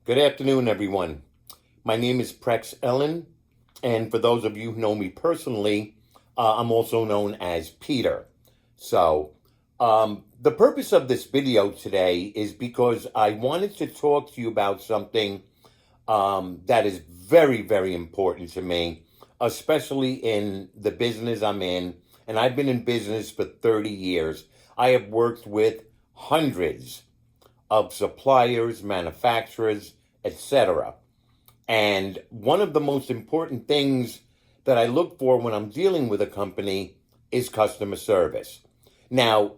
Good afternoon, everyone. My name is Prex Ellen, and for those of you who know me personally, I'm also known as Peter. The purpose of this video today is because I wanted to talk to you about something that is very, very important to me, especially in the business I'm in. And I've been in business for 30 years. I have worked with hundreds of suppliers, manufacturers, etc. And one of the most important things that I look for when I'm dealing with a company is customer service. Now,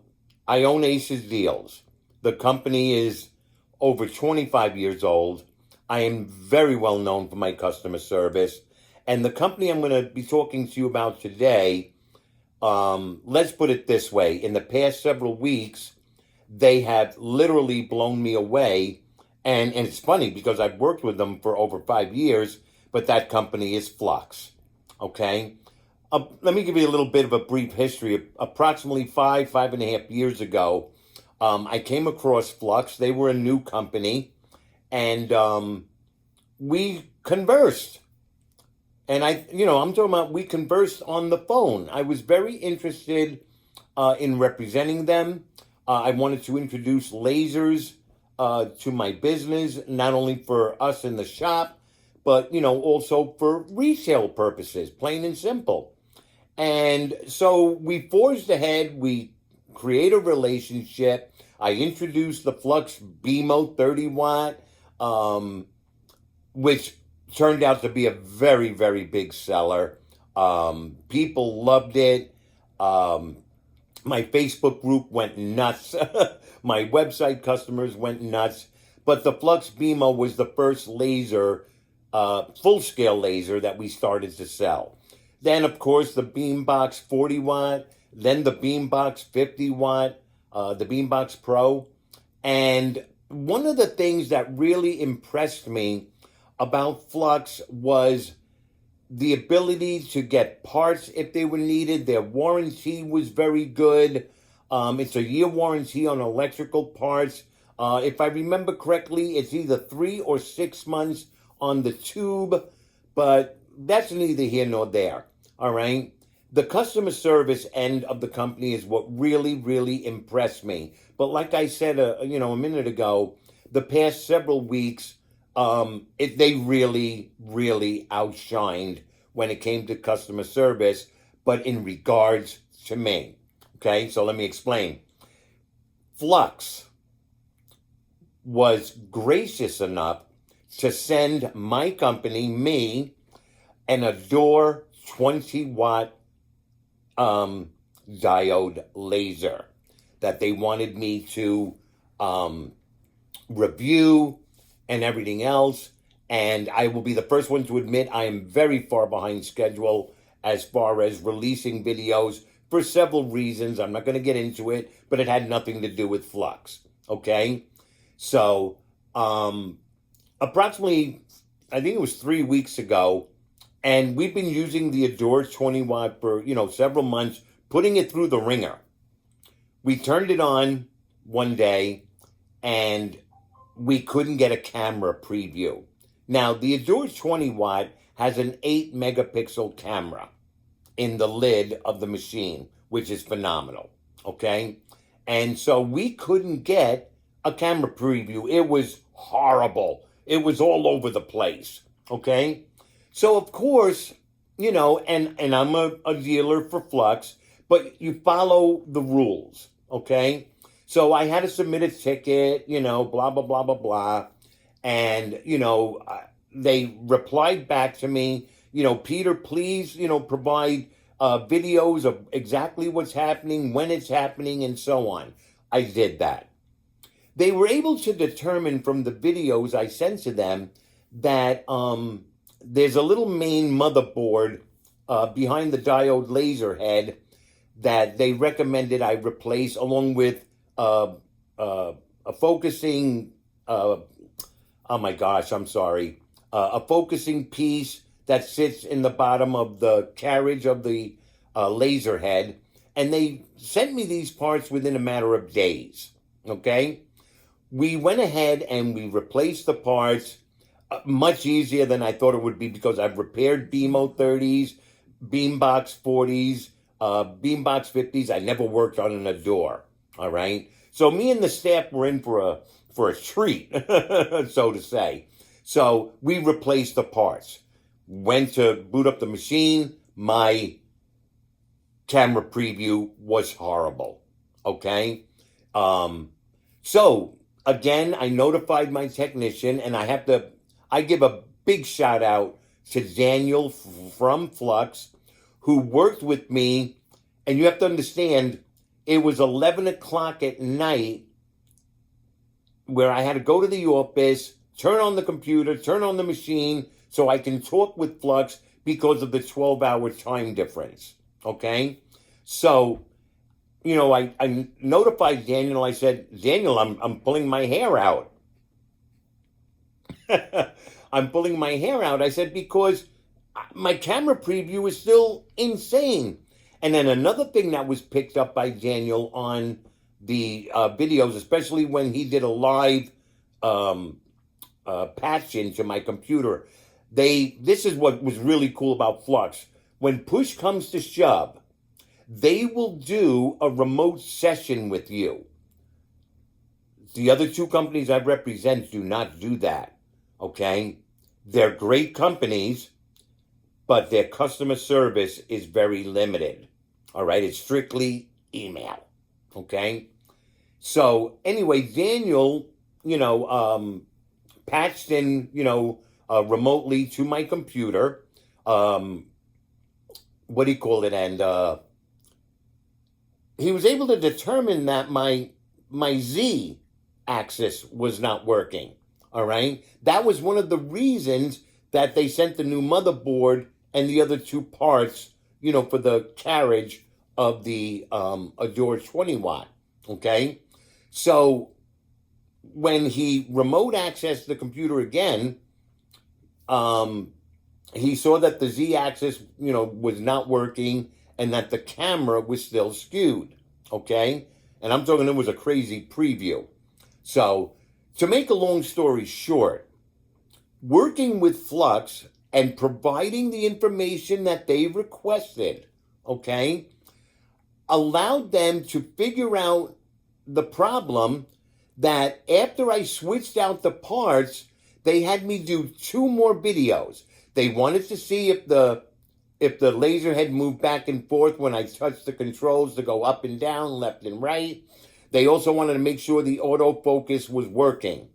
I own Aces Deals. The company is over 25 years old. I am very well known for my customer service. And the company I'm going to be talking to you about today, let's put it this way. In the past several weeks, they have literally blown me away. And it's funny because I've worked with them for over 5 years, but that company is Flux. Okay? Let me give you a little bit of a brief history. Approximately 5.5 years ago, I came across Flux. They were a new company, and we conversed. And I'm talking about we conversed on the phone. I was very interested in representing them. I wanted to introduce lasers to my business, not only for us in the shop, but, also for resale purposes, plain and simple. And so we forged ahead. We create a relationship. I introduced the Flux BMO 30 watt, which turned out to be a very, very big seller. People loved it. My Facebook group went nuts. My website customers went nuts. But the Flux BMO was the first laser, full-scale laser that we started to sell. Then, of course, the Beambox 40 watt, then the Beambox 50 watt, the Beambox Pro. And one of the things that really impressed me about Flux was the ability to get parts if they were needed. Their warranty was very good. It's a year warranty on electrical parts. If I remember correctly, it's either 3 or 6 months on the tube, but that's neither here nor there. All right. The customer service end of the company is what really, really impressed me. But like I said, a minute ago, the past several weeks, they really, really outshined when it came to customer service, but in regards to me. Okay, so let me explain. Flux was gracious enough to send my company, me, an Adore 20 watt diode laser that they wanted me to review and everything else. And I will be the first one to admit I am very far behind schedule as far as releasing videos for several reasons. I'm not going to get into it, but it had nothing to do with Flux. Okay? So, approximately, I think it was 3 weeks ago, and we've been using the Adore 20 watt for, several months, putting it through the ringer. We turned it on one day, and we couldn't get a camera preview. Now, the Adore 20 watt has an 8 megapixel camera in the lid of the machine, which is phenomenal, okay? And so we couldn't get a camera preview. It was horrible. It was all over the place, okay? So, of course, and I'm a dealer for Flux, but you follow the rules, okay? So I had to submit a ticket, blah, blah, blah, blah, blah. And, they replied back to me, Peter, please, provide videos of exactly what's happening, when it's happening, and so on. I did that. They were able to determine from the videos I sent to them that there's a little main motherboard behind the diode laser head that they recommended I replace, along with a focusing, a focusing piece that sits in the bottom of the carriage of the laser head. And they sent me these parts within a matter of days, okay? we went ahead and we replaced the parts much easier than I thought it would be because I've repaired BMO 30s, Beambox 40s, Beambox 50s. I never worked on a door. All right. So me and the staff were in for a treat, so to say. So we replaced the parts. Went to boot up the machine. My camera preview was horrible. Okay. So again, I notified my technician, and I give a big shout out to Daniel from Flux, who worked with me. And you have to understand, it was 11 o'clock at night where I had to go to the office, turn on the computer, turn on the machine so I can talk with Flux because of the 12-hour time difference. Okay? So, I notified Daniel. I said, Daniel, I'm pulling my hair out. I'm pulling my hair out. I said, because my camera preview is still insane. And then another thing that was picked up by Daniel on the videos, especially when he did a live patch into my computer, this is what was really cool about Flux. When push comes to shove, they will do a remote session with you. The other two companies I represent do not do that. Okay? They're great companies, but their customer service is very limited. All right? It's strictly email. Okay? So, anyway, Daniel, patched in, remotely to my computer. And he was able to determine that my Z axis was not working. All right. That was one of the reasons that they sent the new motherboard and the other two parts, for the carriage of the Adore 20 watt. Okay. So when he remote accessed the computer again, he saw that the Z axis, was not working and that the camera was still skewed. Okay. And I'm talking, it was a crazy preview. So, to make a long story short, working with Flux and providing the information that they requested, okay, allowed them to figure out the problem that after I switched out the parts, they had me do 2 more videos. They wanted to see if the laser had moved back and forth when I touched the controls to go up and down, left and right. They also wanted to make sure the autofocus was working.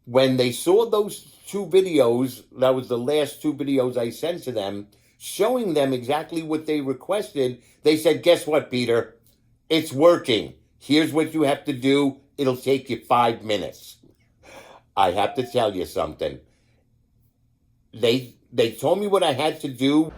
When they saw those 2 videos, that was the last 2 videos I sent to them, showing them exactly what they requested, they said, guess what, Peter? It's working. Here's what you have to do. It'll take you 5 minutes. I have to tell you something. They told me what I had to do.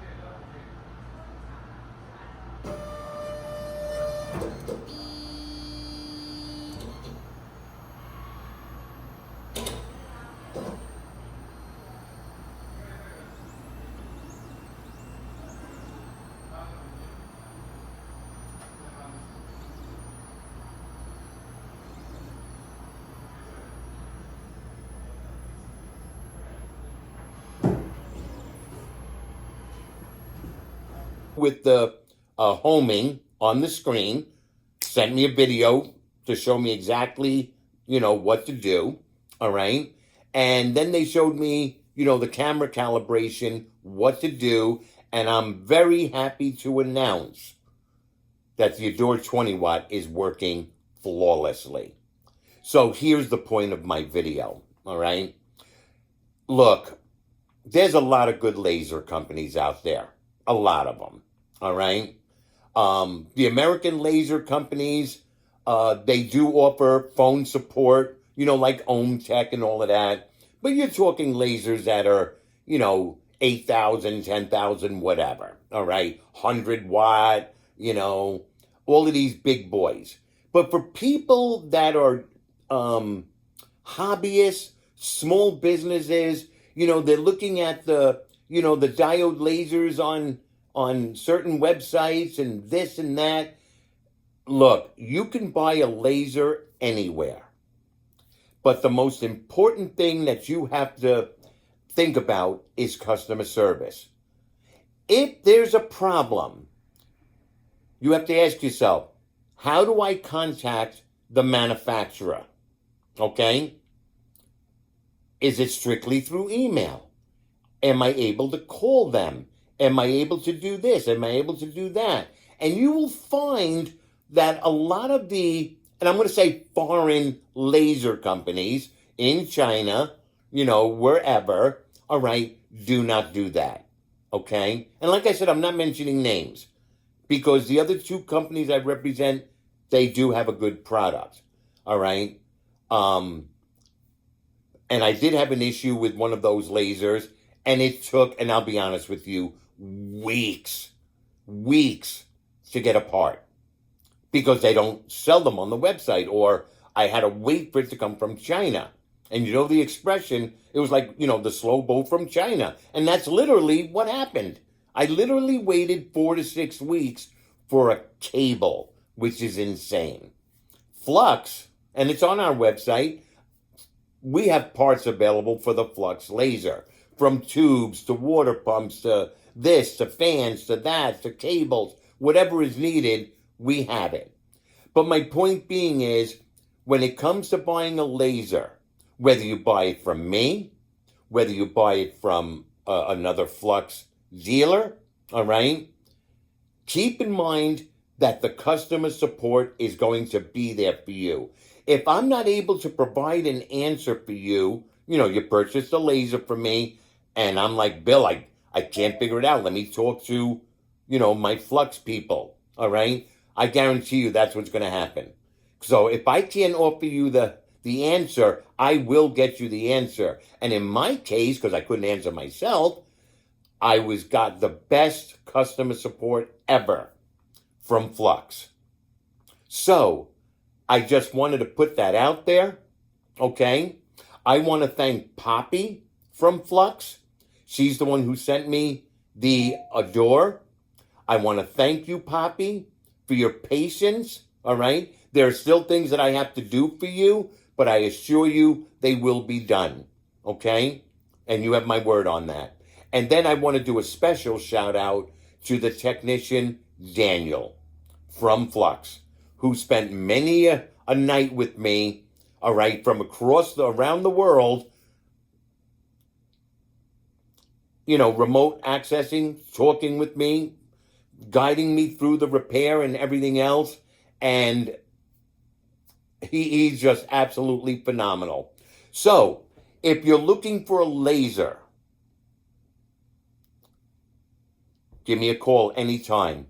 With the homing on the screen, sent me a video to show me exactly, what to do. All right. And then they showed me, the camera calibration, what to do. And I'm very happy to announce that the Adore 20 watt is working flawlessly. So here's the point of my video. All right. Look, there's a lot of good laser companies out there. A lot of them. All right. The American laser companies, they do offer phone support, like Ohm Tech and all of that. But you're talking lasers that are, 8,000, 10,000, whatever. All right. 100 watt, all of these big boys. But for people that are hobbyists, small businesses, they're looking at the diode lasers on certain websites and this and that. Look, you can buy a laser anywhere. But the most important thing that you have to think about is customer service. If there's a problem, you have to ask yourself, how do I contact the manufacturer? Okay? Is it strictly through email? Am I able to call them? Am I able to do this? Am I able to do that? And you will find that a lot of the, and I'm going to say foreign laser companies in China, wherever, all right, do not do that. Okay? And like I said, I'm not mentioning names because the other two companies I represent, they do have a good product. All right? And I did have an issue with one of those lasers, and it took, and I'll be honest with you, weeks to get a part because they don't sell them on the website, or I had to wait for it to come from China. And you know the expression, it was like, the slow boat from China. And that's literally what happened. I literally waited 4 to 6 weeks for a cable, which is insane. Flux, and it's on our website, we have parts available for the Flux laser, from tubes to water pumps to this, to fans, to that, to cables, whatever is needed, we have it. But my point being is, when it comes to buying a laser, whether you buy it from me, whether you buy it from another Flux dealer, all right, keep in mind that the customer support is going to be there for you. If I'm not able to provide an answer for you, you purchased a laser from me, and I'm like, Bill, I can't figure it out. Let me talk to, my Flux people, all right? I guarantee you that's what's going to happen. So if I can't offer you the answer, I will get you the answer. And in my case, because I couldn't answer myself, I got the best customer support ever from Flux. So I just wanted to put that out there, okay? I want to thank Poppy from Flux. She's the one who sent me the Adore. I want to thank you, Poppy, for your patience, all right? There are still things that I have to do for you, but I assure you they will be done, okay? And you have my word on that. And then I want to do a special shout out to the technician, Daniel, from Flux, who spent many a night with me, all right, from around the world, remote accessing, talking with me, guiding me through the repair and everything else. And he's just absolutely phenomenal. So if you're looking for a laser, give me a call anytime.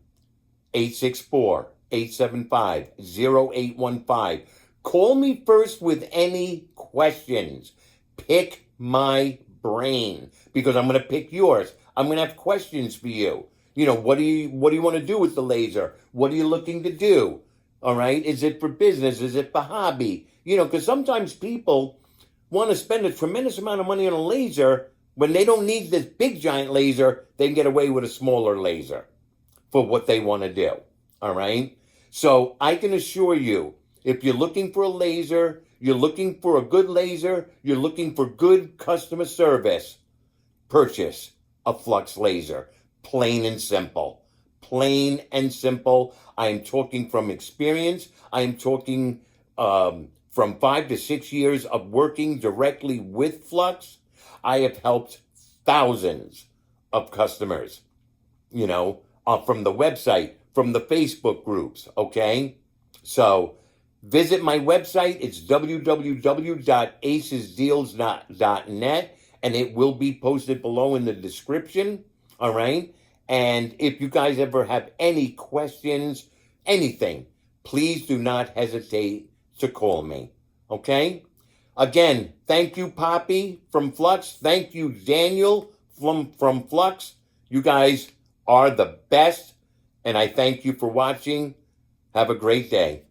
864-875-0815. Call me first with any questions. Pick my brain because I'm going to pick yours. I'm going to have questions for you. What do you want to do with the laser? What are you looking to do? All right. Is it for business? Is it for hobby? Because sometimes people want to spend a tremendous amount of money on a laser when they don't need this big giant laser. They can get away with a smaller laser for what they want to do. All right. So I can assure you, if you're looking for a laser, you're looking for a good laser, you're looking for good customer service, purchase a Flux laser. Plain and simple. Plain and simple. I am talking from experience. I am talking from 5 to 6 years of working directly with Flux. I have helped thousands of customers, from the website, from the Facebook groups, okay? So visit my website. It's www.acesdeals.net, and it will be posted below in the description, all right? And if you guys ever have any questions, anything, please do not hesitate to call me, okay? Again, thank you, Poppy from Flux. Thank you, Daniel from Flux. You guys are the best, and I thank you for watching. Have a great day.